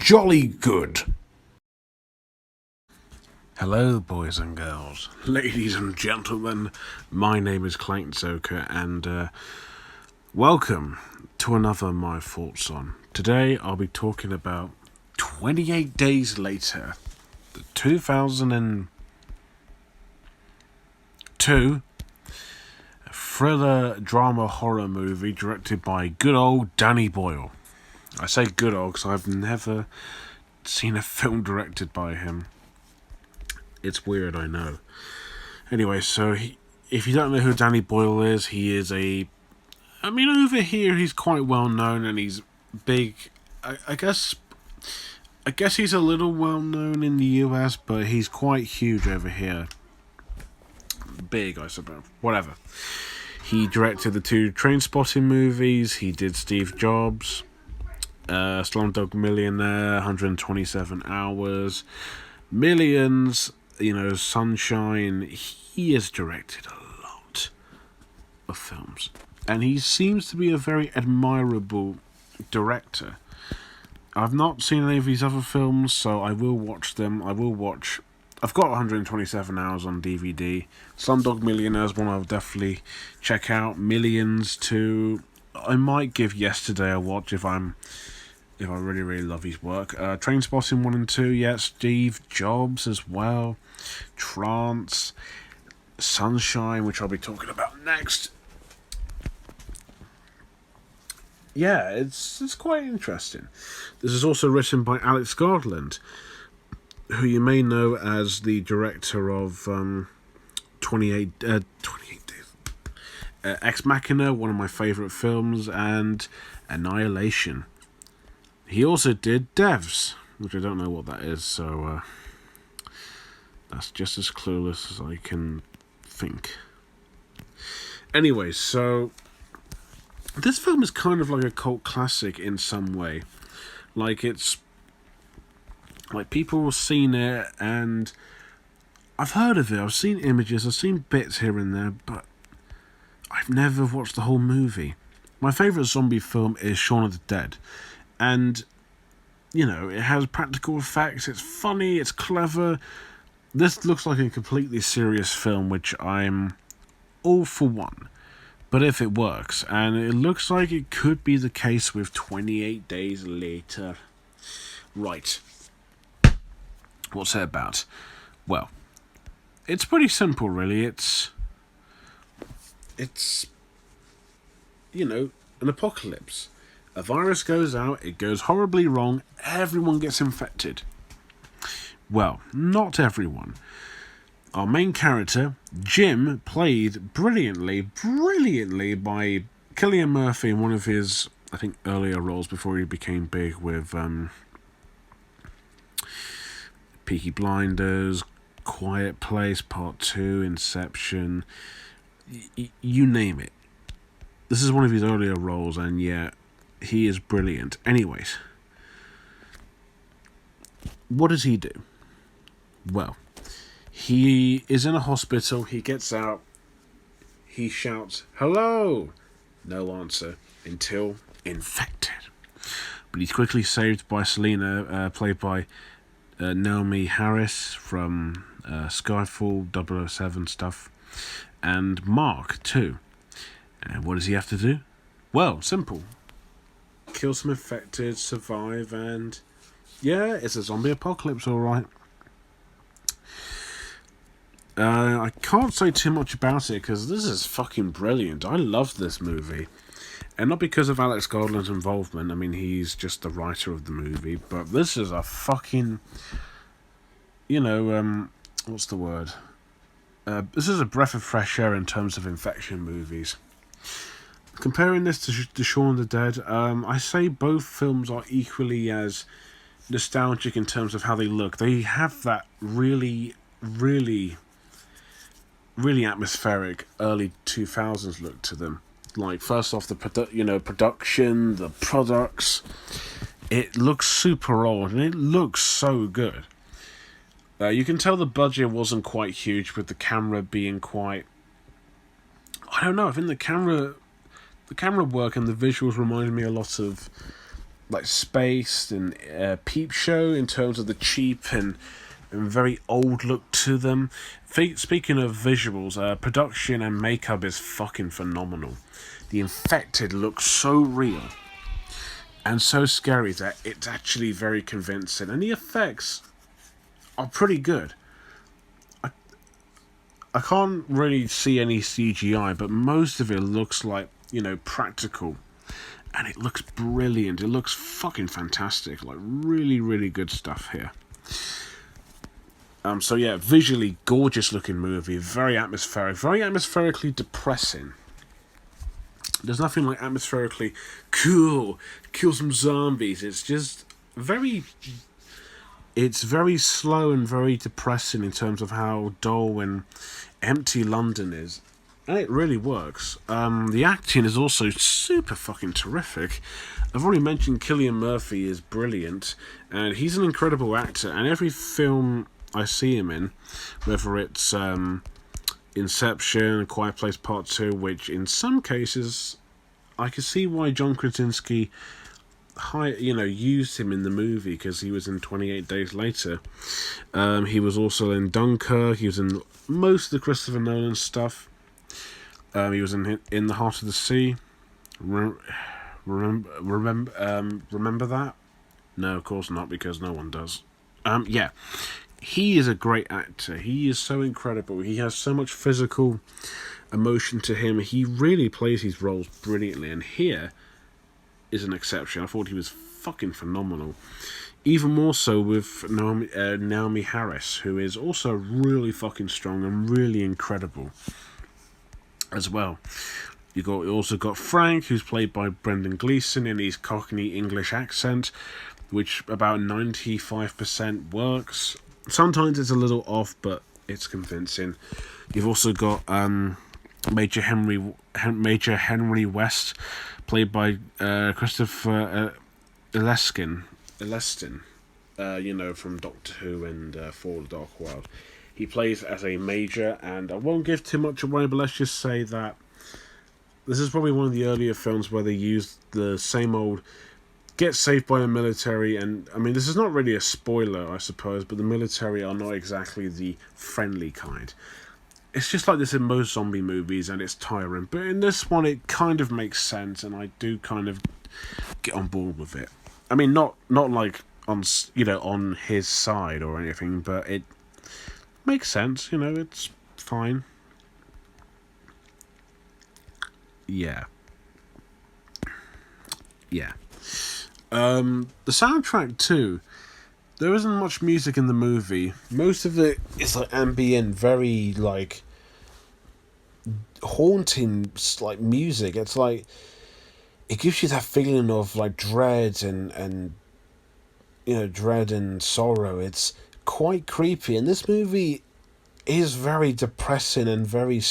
jolly good. Hello, boys and girls, ladies and gentlemen. My name is Clayton Zoka, and welcome to another My Thoughts On. Today, I'll be talking about 28 Days Later, the 2002 thriller drama horror movie directed by good old Danny Boyle. I say good old because I've never seen a film directed by him. It's weird, I know. Anyway, so if you don't know who Danny Boyle is, he is over here he's quite well known and he's big. I guess he's a little well known in the US, but he's quite huge over here. Big, I suppose. Whatever. He directed the two Trainspotting movies. He did Steve Jobs, Slumdog Millionaire, 127 Hours, Millions, Sunshine. He has directed a lot of films. And he seems to be a very admirable director. I've not seen any of his other films, so I will watch them. I've got 127 Hours on DVD. Slumdog Millionaire is one I'll definitely check out. Millions too. I might give Yesterday a watch if I really, really love his work. Trainspotting 1 and 2, yeah. Steve Jobs as well. Trance. Sunshine, which I'll be talking about next. Yeah, it's quite interesting. This is also written by Alex Garland, who you may know as the director of 28 Days. Ex Machina, one of my favourite films, and Annihilation. He also did Devs, which I don't know what that is, so that's just as clueless as I can think. Anyway, so this film is kind of like a cult classic in some way. It's like people have seen it, and I've heard of it, I've seen images, I've seen bits here and there, but I've never watched the whole movie. My favourite zombie film is Shaun of the Dead, and it has practical effects, it's funny, it's clever. This looks like a completely serious film, which I'm all for one. But if it works, and it looks like it could be the case with 28 Days Later. Right. What's it about? Well, it's pretty simple, really. It's an apocalypse. A virus goes out, it goes horribly wrong, everyone gets infected. Well, not everyone. Our main character, Jim, played brilliantly by Cillian Murphy in one of his, I think, earlier roles before he became big with Peaky Blinders, Quiet Place Part 2, Inception, you name it. This is one of his earlier roles, and yeah, he is brilliant. Anyways, what does he do? Well, he is in a hospital, he gets out, he shouts, "Hello!" No answer, until infected. But he's quickly saved by Selena, played by Naomi Harris from Skyfall, 007 stuff, and Mark too. And what does he have to do? Well, simple. Kill some infected, survive, and yeah, it's a zombie apocalypse, alright. I can't say too much about it because this is fucking brilliant. I love this movie. And not because of Alex Garland's involvement. I mean, he's just the writer of the movie. But this is a fucking... what's the word? This is a breath of fresh air in terms of infection movies. Comparing this to Shaun of the Dead, I say both films are equally as nostalgic in terms of how they look. They have that really, really, really atmospheric early 2000s look to them. Like, first off, the production, the products, it looks super old and it looks so good. You can tell the budget wasn't quite huge, with the camera being quite, I don't know, I think the camera work and the visuals reminded me a lot of like Space and Peep Show in terms of the cheap and very old look to them. Speaking of visuals, production and makeup is fucking phenomenal. The infected look so real and so scary that it's actually very convincing, and the effects are pretty good. I can't really see any CGI, but most of it looks like, practical. And it looks brilliant. It looks fucking fantastic. Like, really, really good stuff here. So yeah, visually gorgeous looking movie. Very atmospheric. Very atmospherically depressing. There's nothing like atmospherically cool. Kill some zombies. It's just very... It's very slow and very depressing in terms of how dull and empty London is. And it really works. The acting is also super fucking terrific. I've already mentioned Cillian Murphy is brilliant, and he's an incredible actor. And every film I see him in, whether it's Inception, Quiet Place Part 2, which in some cases I can see why John Krasinski used him in the movie, because he was in 28 Days Later. He was also in Dunkirk. He was in most of the Christopher Nolan stuff. He was in The Heart of the Sea. Remember that? No, of course not, because no one does. Yeah. He is a great actor. He is so incredible. He has so much physical emotion to him. He really plays his roles brilliantly, and here is an exception. I thought he was fucking phenomenal. Even more so with Naomi Harris, who is also really fucking strong and really incredible as well. You also got Frank, who's played by Brendan Gleeson in his Cockney English accent, which about 95% works. Sometimes it's a little off, but it's convincing. You've also got Major Henry West, played by Christopher Elestin, from Doctor Who and For the Dark World. He plays as a major, and I won't give too much away, but let's just say that this is probably one of the earlier films where they used the same old get saved by the military, and I mean, this is not really a spoiler, I suppose, but the military are not exactly the friendly kind. It's just like this in most zombie movies, and it's tiring, but in this one it kind of makes sense, and I do kind of get on board with it. I mean, not like on his side or anything, but it makes sense, it's fine. Yeah. The soundtrack too. There isn't much music in the movie. Most of it is like ambient, very like haunting, like music. It's like it gives you that feeling of like dread and dread and sorrow. It's quite creepy, and this movie is very depressing and very.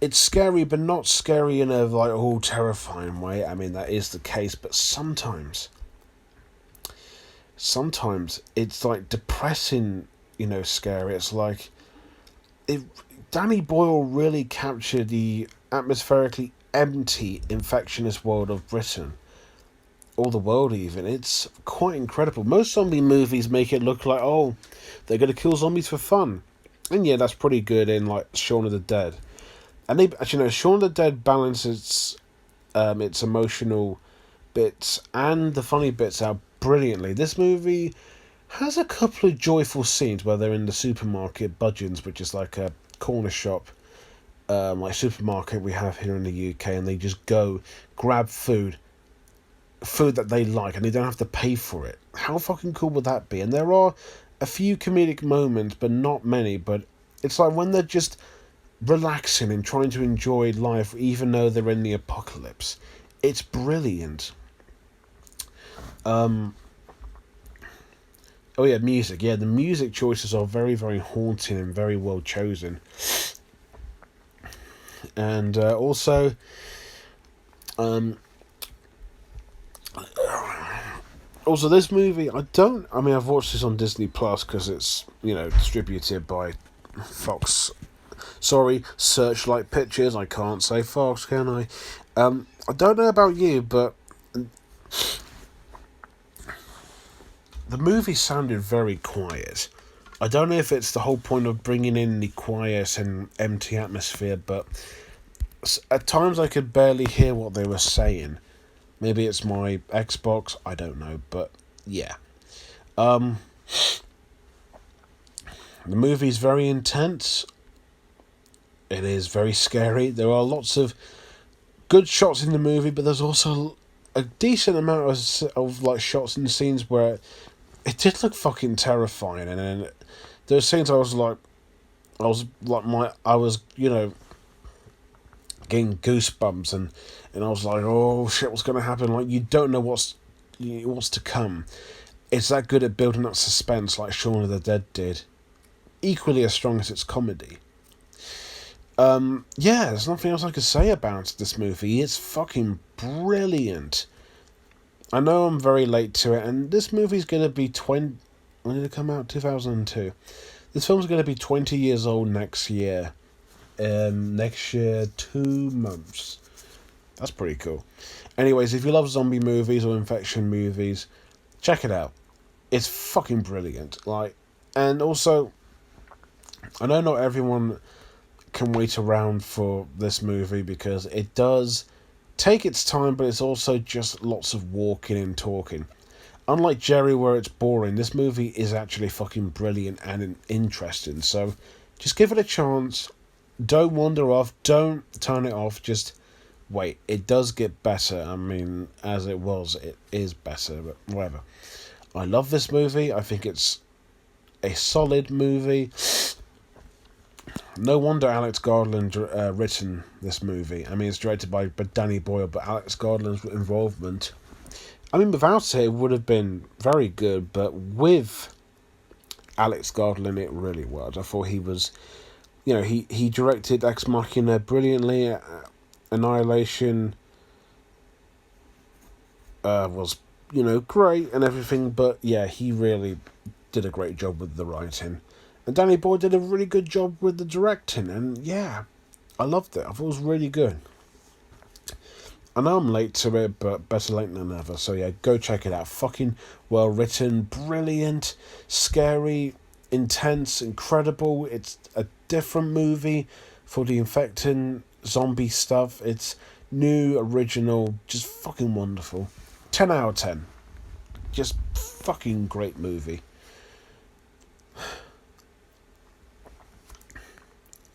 It's scary, but not scary in a like terrifying way. I mean, that is the case, but sometimes it's like depressing, scary. It's like Danny Boyle really captured the atmospherically empty, infectious world of Britain, or the world even. It's quite incredible. Most zombie movies make it look like, oh, they're going to kill zombies for fun, and yeah, that's pretty good in like Shaun of the Dead. And they actually, Shaun of the Dead balances its emotional bits and the funny bits out brilliantly. This movie has a couple of joyful scenes where they're in the supermarket, Budgeons, which is like a corner shop, like supermarket we have here in the UK, and they just go grab food that they like, and they don't have to pay for it. How fucking cool would that be? And there are a few comedic moments, but not many. But it's like when they're just relaxing and trying to enjoy life even though they're in the apocalypse. It's brilliant. Oh yeah, music. Yeah, the music choices are very, very haunting and very well chosen. And also this movie, I've watched this on Disney Plus because it's, distributed by Fox. Sorry, Searchlight Pictures. I can't say Fox, can I? I don't know about you, but the movie sounded very quiet. I don't know if it's the whole point of bringing in the quiet and empty atmosphere, but at times I could barely hear what they were saying. Maybe it's my Xbox, I don't know, but yeah. The movie's very intense. It is very scary. There are lots of good shots in the movie, but there's also a decent amount of like shots and scenes where it did look fucking terrifying, and then there were scenes I was getting goosebumps, and I was like, oh shit, what's gonna happen? Like, you don't know what's to come. It's that good at building up suspense, like Shaun of the Dead did. Equally as strong as its comedy. There's nothing else I could say about this movie. It's fucking brilliant. I know I'm very late to it, and this movie's gonna be when did it come out? 2002. This film's gonna be 20 years old next year. Next year, 2 months. That's pretty cool. Anyways, if you love zombie movies or infection movies, check it out. It's fucking brilliant. Like, and also, I know not everyone can wait around for this movie because it does take its time, but it's also just lots of walking and talking. Unlike Jerry, where it's boring, this movie is actually fucking brilliant and interesting. So, just give it a chance. Don't wander off. Don't turn it off. Just wait. It does get better. I mean, as it was, it is better, but whatever. I love this movie. I think it's a solid movie. No wonder Alex Garland written this movie. I mean, it's directed by Danny Boyle, but Alex Garland's involvement, I mean, without it, it would have been very good, but with Alex Garland, it really was. I thought he was, he directed Ex Machina brilliantly. Annihilation was, great and everything, but yeah, he really did a great job with the writing. And Danny Boyle did a really good job with the directing, and yeah, I loved it. I thought it was really good. I know I'm late to it, but better late than never. So yeah, go check it out. Fucking well written, brilliant, scary, intense, incredible. It's a different movie for the infecting zombie stuff. It's new, original, just fucking wonderful. 10 out of 10. Just fucking great movie.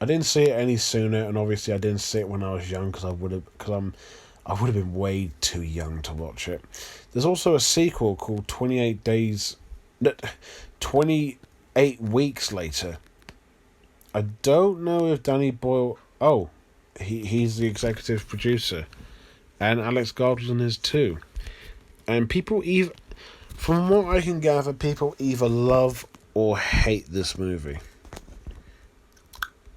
I didn't see it any sooner, and obviously I didn't see it when I was young because I would have been way too young to watch it. There's also a sequel called 28 Weeks Later. I don't know if Danny Boyle... Oh, he's the executive producer. And Alex Garland is too. And people from what I can gather, people either love or hate this movie.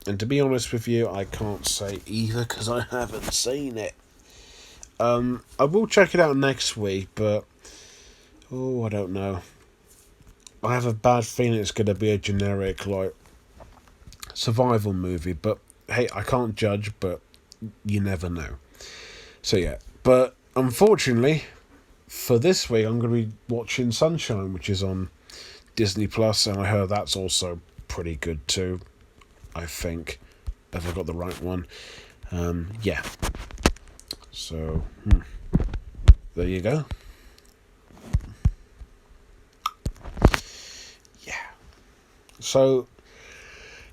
And to be honest with you, I can't say either because I haven't seen it. I will check it out next week, but I don't know. I have a bad feeling it's going to be a generic, like, survival movie. But hey, I can't judge, but you never know. So yeah, but unfortunately, for this week, I'm going to be watching Sunshine, which is on Disney Plus, and I heard that's also pretty good too. I think, if I got the right one. Yeah. So, there you go. Yeah. So,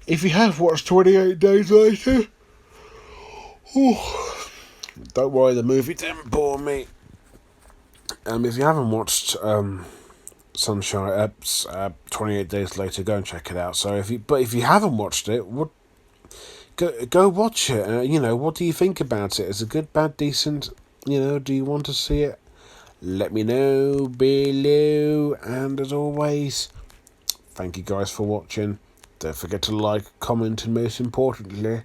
if you have watched 28 Days Later, don't worry, the movie didn't bore me. If you haven't watched Sunshine, 28 Days Later, go and check it out. So if you haven't watched it, go watch it. What do you think about it? Is it good, bad, decent? Do you want to see it? Let me know below. And as always, thank you guys for watching. Don't forget to like, comment, and most importantly,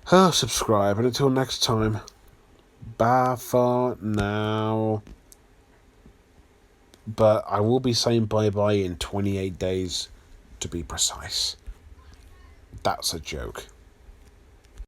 subscribe. And until next time, bye for now. But I will be saying bye-bye in 28 days, to be precise. That's a joke.